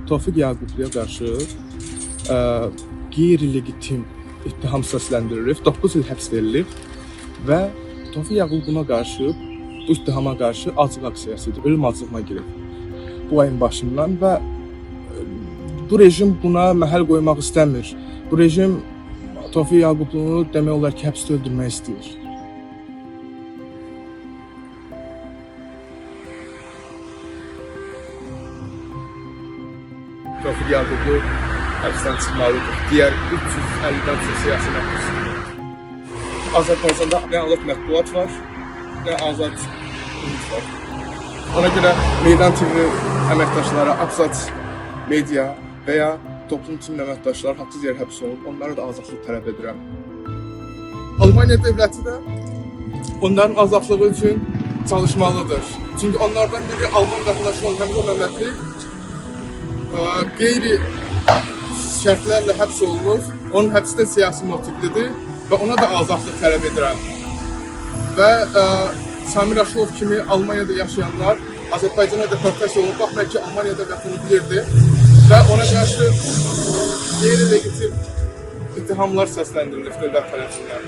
Tofiq Yaqubluya qarşı qeyri-legitim ittiham səsləndirilib, 9 il həbs verilib və Tofiq Yaqub buna qarşı, bu ittihama qarşı acıq aksiyasıdır, ölüm acığına girib bu ayın başından və bu rejim buna məhəl qoymaq istəmir. Bu rejim Tofiq Yaqublunu demək olar ki, həbsdə öldürmək istəyir. Tofiq Yaqublu həbsdən çıxmalıdır. Digər 350-dən çox siyasi məhbus. Azərbaycanda nə azad mətbuat var, nə azad ümid var. Ona görə Meydan TV əməkdaşları, Abzad Media və ya toplum üçün əməkdaşlar haqsız yerə həbs olunub, onlara da azadlıq tələb edirəm. Almaniya dövləti də onların azadlığı üçün çalışmalıdır. Çünki onlardan biri Alman vətəndaşı olan həmin o məmləkli qeyri şərtlərlə həbs olunur, onun həbsi də siyasi motivlidir və ona da azadlıq tələb edirəm. Və Samir Aşılov kimi Almaniyada yaşayanlar Azərbaycana deportasiya olunub, baxmayın ki, Almaniyada vətəni bilirdi və ona qarşı qeyri-legitim ittihamlar səsləndirilib dövlət tərəfindən.